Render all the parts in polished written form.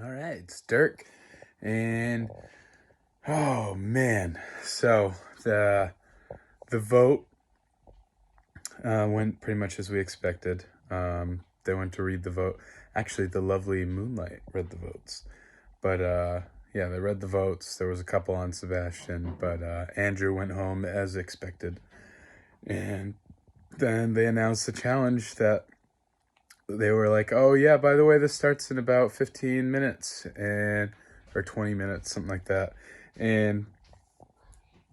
All right, it's Dirk, and oh man, so the vote went pretty much as we expected. They went to read the vote. Actually, the lovely Moonlight read the votes, but yeah, they read the votes. There was a couple on Sebastian, but Andrew went home as expected, and then they announced the challenge that they were like, "Oh yeah, by the way, this starts in about 15 minutes and or 20 minutes, something like that." And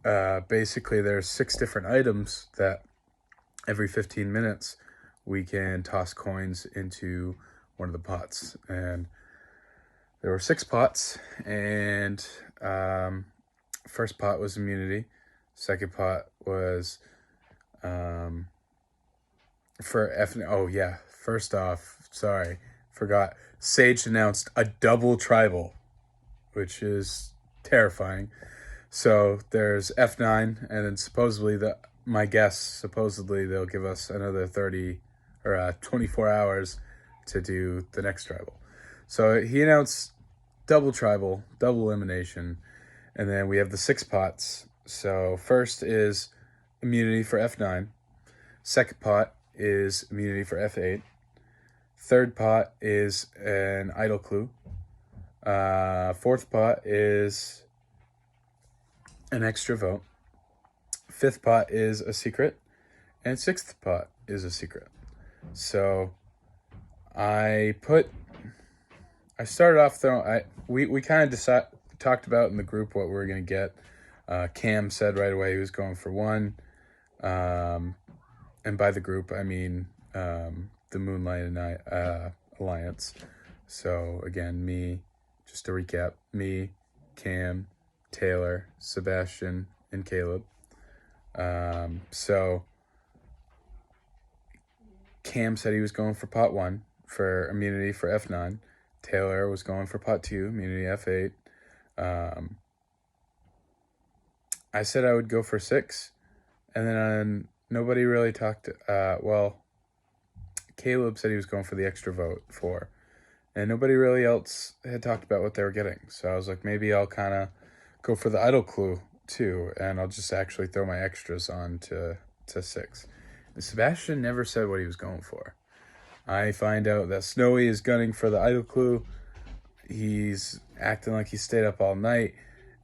basically, there's 6 different items that every 15 minutes we can toss coins into one of the pots. And there were 6 pots, and first pot was immunity. Second pot was for F. Oh yeah, first off, sorry, forgot. Sage announced a double tribal, which is terrifying. So there's F9, and then supposedly my guess supposedly they'll give us another 30 or 24 hours to do the next tribal. So he announced double tribal, double elimination, and then we have the 6 pots. So first is immunity for F9. Second pot is immunity for F8. Third pot is an idle clue. Fourth pot is an extra vote. Fifth pot is a secret. And sixth pot is a secret. So I started off throwing. We kind of talked about in the group what we were going to get. Cam said right away he was going for 1. And by the group, I mean the Moonlight and I Alliance. So again, just to recap, me, Cam, Taylor, Sebastian, and Caleb. So Cam said he was going for pot 1 for immunity for F9. Taylor was going for pot 2, immunity F8. I said I would go for 6. And then nobody really talked. Well, Caleb said he was going for the extra vote 4. And nobody really else had talked about what they were getting. So I was like, maybe I'll kind of go for the idle clue 2, and I'll just actually throw my extras on to 6. And Sebastian never said what he was going for. I find out that Snowy is gunning for the idle clue. He's acting like he stayed up all night,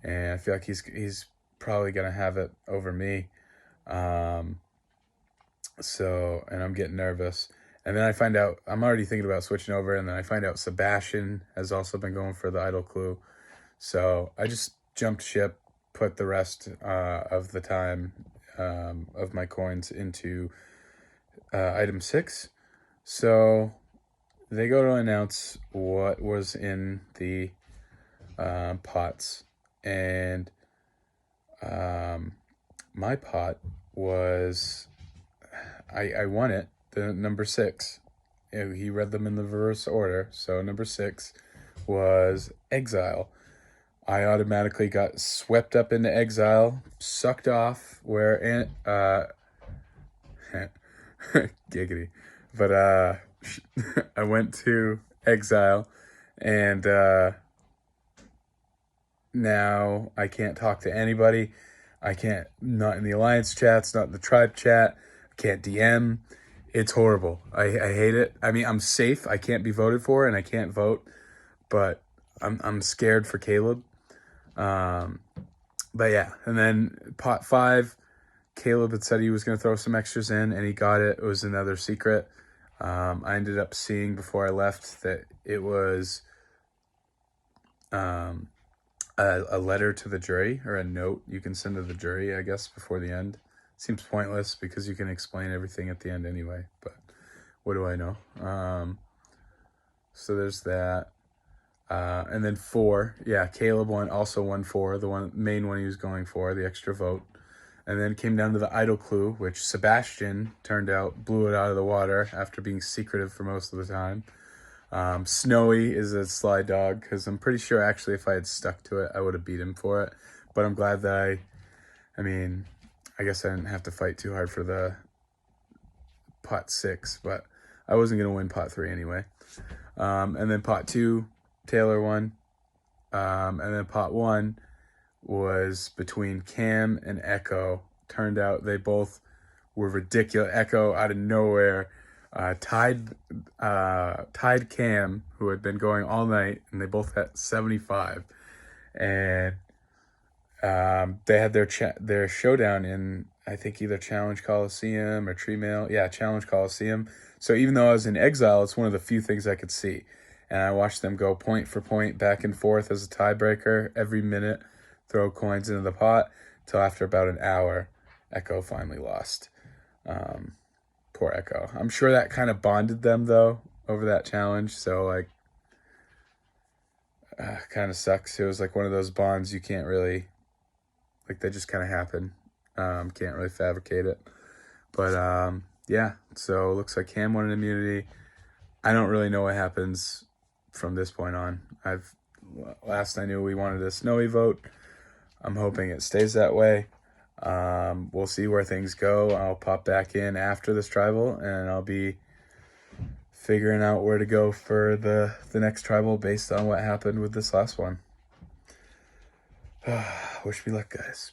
and I feel like he's probably gonna have it over me. So, and I'm getting nervous. And then I find out, I'm already thinking about switching over, and then I find out Sebastian has also been going for the idle clue. So I just jumped ship, put the rest of the time of my coins into item 6. So they go to announce what was in the pots. And my pot was, I won it, the number 6. He read them in the reverse order. So number 6 was Exile. I automatically got swept up into Exile, sucked off where giggity. But I went to Exile, and now I can't talk to anybody. I can't, not in the Alliance chats, not in the tribe chat. I can't DM. It's horrible. I hate it. I mean, I'm safe. I can't be voted for, and I can't vote, but I'm scared for Caleb. But yeah, and then pot 5, Caleb had said he was going to throw some extras in, and he got it. It was another secret. I ended up seeing before I left that it was a letter to the jury, or a note you can send to the jury, I guess, before the end. Seems pointless because you can explain everything at the end anyway, but what do I know? So there's that. And then 4, yeah, Caleb also won 4, the main one he was going for, the extra vote. And then it came down to the idle clue, which Sebastian turned out blew it out of the water after being secretive for most of the time. Snowy is a sly dog, because I'm pretty sure actually if I had stuck to it, I would have beat him for it. But I'm glad that I guess I didn't have to fight too hard for the pot 6, but I wasn't going to win pot 3 anyway. And then pot 2, Taylor won. And then pot 1 was between Cam and Echo. Turned out they both were ridiculous. Echo out of nowhere tied Cam, who had been going all night, and they both had 75. And they had their showdown in, I think, either Challenge Coliseum or Tree Mail. Yeah, Challenge Coliseum. So even though I was in exile, it's one of the few things I could see. And I watched them go point for point, back and forth as a tiebreaker every minute, throw coins into the pot, till after about an hour, Echo finally lost. Poor Echo. I'm sure that kind of bonded them, though, over that challenge. So, like, kind of sucks. It was like one of those bonds you can't really, like, they just kind of happen. Can't really fabricate it. But, yeah, so it looks like Cam won an immunity. I don't really know what happens from this point on. Last I knew we wanted a snowy vote. I'm hoping it stays that way. We'll see where things go. I'll pop back in after this tribal, and I'll be figuring out where to go for the next tribal based on what happened with this last one. Wish me luck, guys.